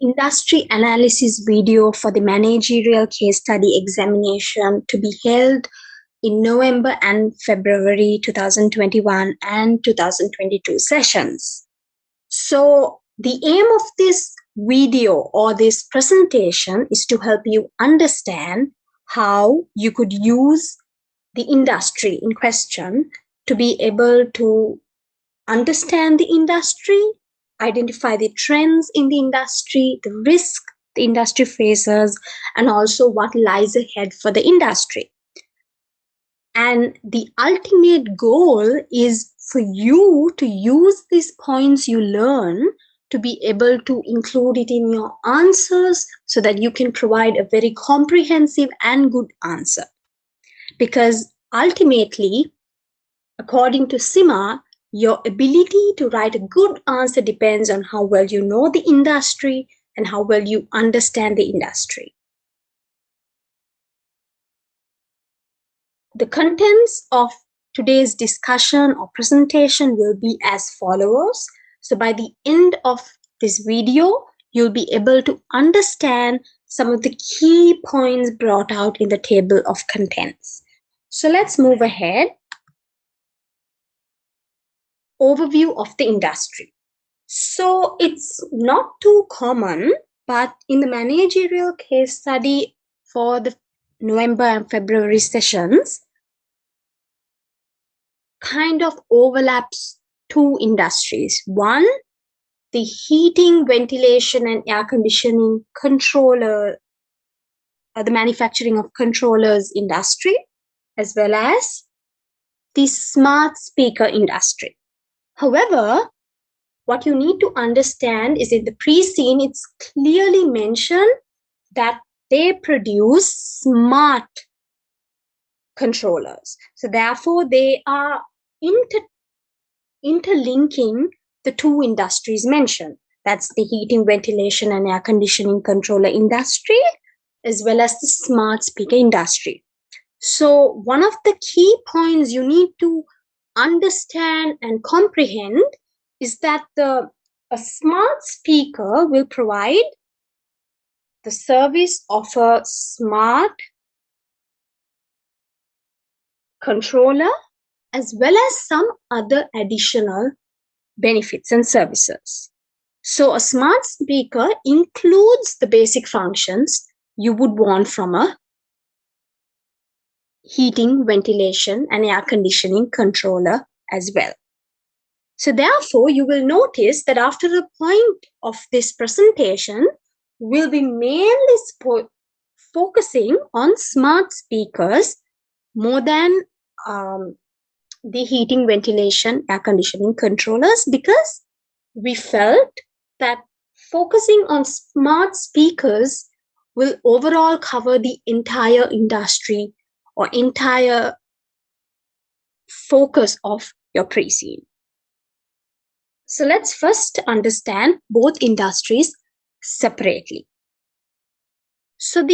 industry analysis video for the managerial case study examination to be held in November and February 2021 and 2022 sessions. So the aim of this video or this presentation is to help you understand how you could use the industry in question to be able to understand the industry, identify the trends in the industry, the risk the industry faces, and also what lies ahead for the industry. And the ultimate goal is for you to use these points you learn to be able to include it in your answers so that you can provide a very comprehensive and good answer. Because ultimately, according to CIMA, your ability to write a good answer depends on how well you know the industry and how well you understand the industry. The contents of today's discussion or presentation will be as follows. So by the end of this video, you'll be able to understand some of the key points brought out in the table of contents. So let's move ahead. Overview of the industry. So it's not too common, but in the managerial case study for the November and February sessions, kind of overlaps two industries. One, the heating, ventilation, and air conditioning controller, the manufacturing of controllers industry, as well as the smart speaker industry. However, what you need to understand is in the pre-scene, it's clearly mentioned that they produce smart controllers. So therefore, they are interlinking the two industries mentioned. That's the heating, ventilation, and air conditioning controller industry, as well as the smart speaker industry. So one of the key points you need to understand and comprehend is that a smart speaker will provide the service of a smart controller as well as some other additional benefits and services. So a smart speaker includes the basic functions you would want from a heating, ventilation, and air conditioning controller as well. So therefore, you will notice that after the point of this presentation, we'll be mainly focusing on smart speakers more than the heating, ventilation, air conditioning controllers, because we felt that focusing on smart speakers will overall cover the entire industry or entire focus of your pre-scene. So let's first understand both industries separately. So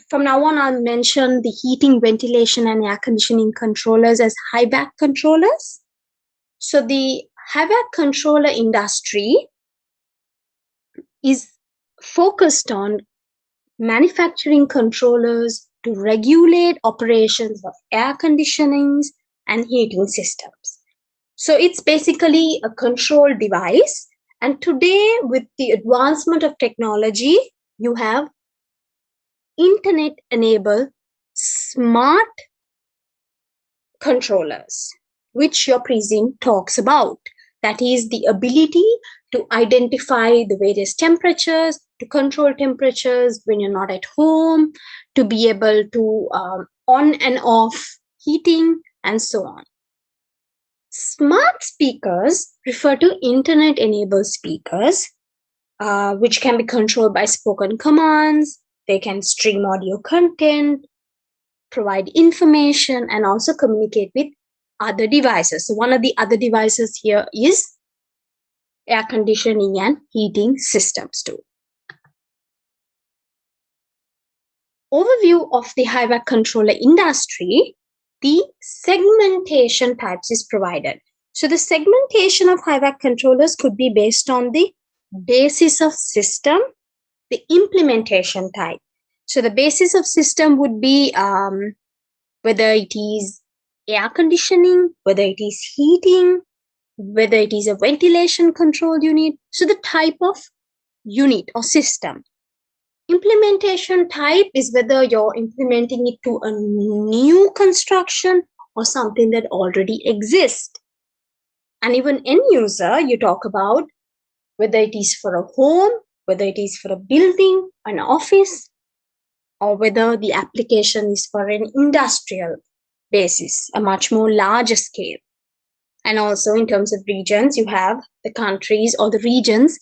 from now on, I'll mention the heating, ventilation, and air conditioning controllers as HVAC controllers. So the HVAC controller industry is focused on manufacturing controllers to regulate operations of air conditioning and heating systems. So it's basically a control device. And today, with the advancement of technology, you have internet-enabled smart controllers, which your pre-scene talks about. That is the ability to identify the various temperatures, to control temperatures when you're not at home, to be able to on and off heating, and so on. Smart speakers refer to internet-enabled speakers, which can be controlled by spoken commands. They can stream audio content, provide information, and also communicate with other devices. So one of the other devices here is air conditioning and heating systems too. Overview of the HVAC controller industry. The segmentation types is provided. So the segmentation of HVAC controllers could be based on the basis of system, the implementation type. So the basis of system would be whether it is air conditioning, whether it is heating, whether it is a ventilation control unit. So the type of unit or system. Implementation type is whether you're implementing it to a new construction or something that already exists. And even end user, you talk about whether it is for a home, whether it is for a building, an office, or whether the application is for an industrial basis, a much more larger scale. And also in terms of regions, you have the countries or the regions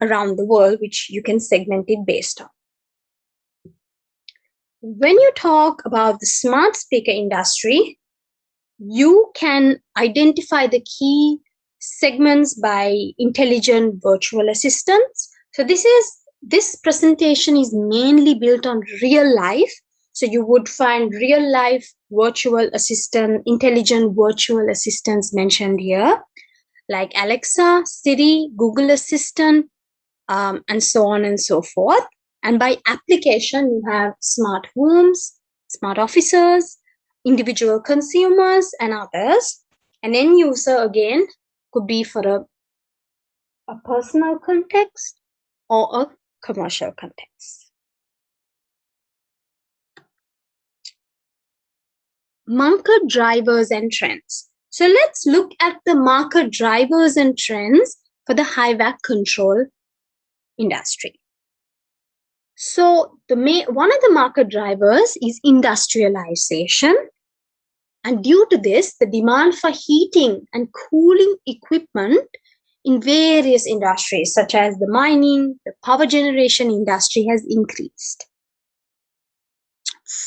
around the world, which you can segment it based on. When you talk about the smart speaker industry, you can identify the key segments by intelligent virtual assistants. So this presentation is mainly built on real life. So you would find real life virtual assistant, intelligent virtual assistants mentioned here, like Alexa, Siri, Google Assistant, and so on and so forth. And by application, you have smart homes, smart officers, individual consumers, and others. An end user, again, could be for a personal context or a commercial context. Market drivers and trends. So let's look at the market drivers and trends for the HVAC control industry. So one of the market drivers is industrialization. And due to this, the demand for heating and cooling equipment in various industries, such as the mining, the power generation industry, has increased.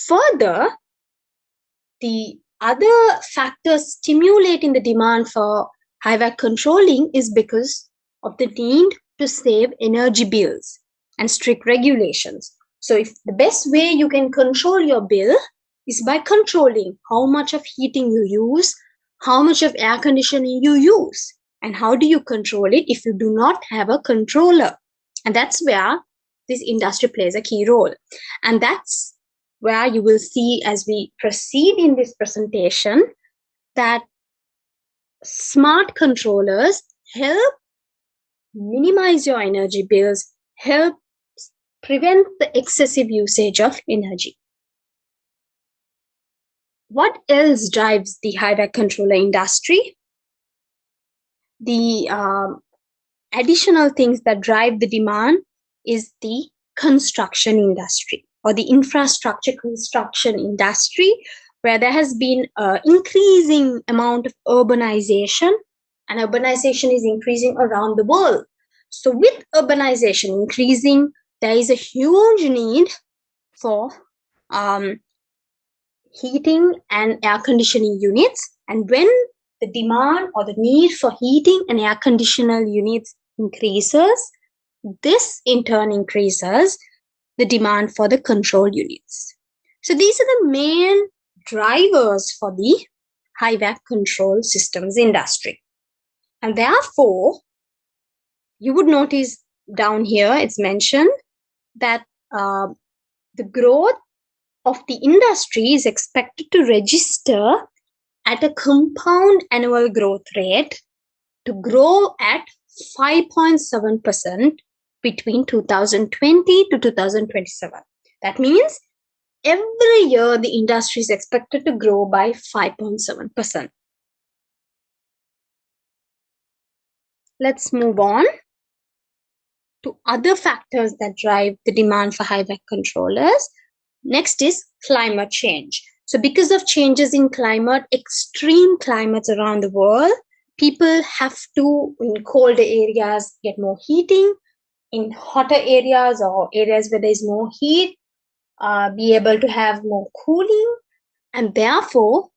Further, the other factors stimulating the demand for HVAC controlling is because of the need to save energy bills and strict regulations. So if the best way you can control your bill is by controlling how much of heating you use, how much of air conditioning you use, and how do you control it if you do not have a controller. And that's where this industry plays a key role. And that's where you will see as we proceed in this presentation that smart controllers help minimize your energy bills, help prevent the excessive usage of energy. What else drives the HVAC controller industry? The additional things that drive the demand is the construction industry or the infrastructure construction industry, where there has been an increasing amount of urbanization, and urbanization is increasing around the world. So with urbanization increasing, there is a huge need for heating and air conditioning units. And when the demand or the need for heating and air conditioner units increases, this in turn increases the demand for the control units. So these are the main drivers for the HVAC control systems industry. And therefore, you would notice down here, it's mentioned that the growth of the industry is expected to register at a compound annual growth rate to grow at 5.7% between 2020 to 2027. That means every year the industry is expected to grow by 5.7%. Let's move on to other factors that drive the demand for HVAC controllers. Next is climate change. So because of changes in climate, extreme climates around the world, people have to, in colder areas, get more heating. In hotter areas or areas where there is more heat, be able to have more cooling. And therefore,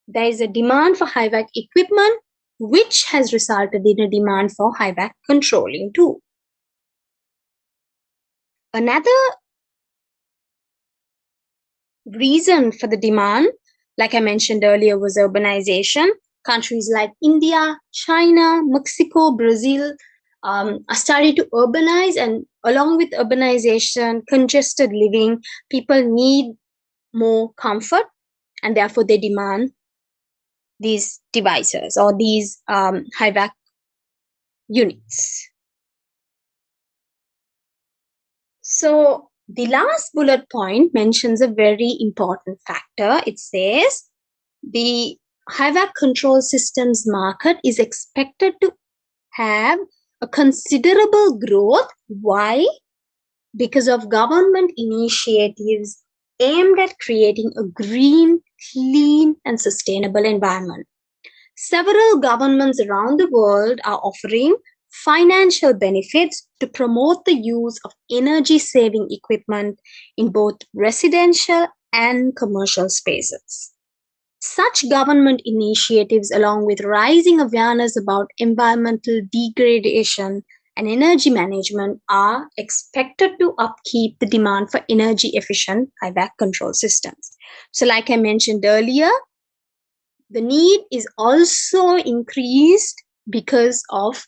there is a demand for HVAC equipment, which has resulted in a demand for HVAC controlling too. Another reason for the demand, like I mentioned earlier, was urbanization. Countries like India, China, Mexico, Brazil are starting to urbanize, and along with urbanization, congested living, people need more comfort, and therefore they demand these devices or these high-vac units. So the last bullet point mentions a very important factor. It says the high-vac control systems market is expected to have a considerable growth. Why? Because of government initiatives aimed at creating a green, clean, and sustainable environment. Several governments around the world are offering financial benefits to promote the use of energy saving equipment in both residential and commercial spaces. Such government initiatives, along with rising awareness about environmental degradation and energy management, are expected to upkeep the demand for energy efficient high-vac control systems. So, like I mentioned earlier, the need is also increased because of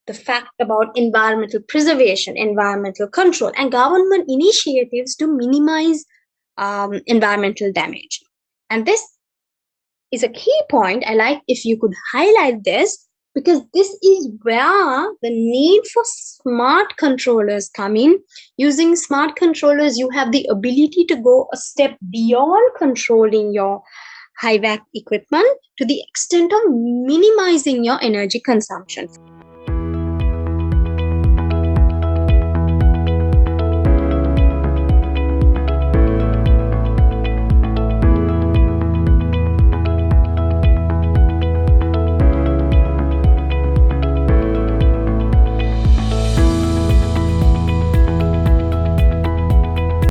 the fact about environmental preservation, environmental control, and government initiatives to minimize environmental damage. And this is a key point. I like if you could highlight this, because this is where the need for smart controllers come in. Using smart controllers, you have the ability to go a step beyond controlling your high-vac equipment to the extent of minimizing your energy consumption.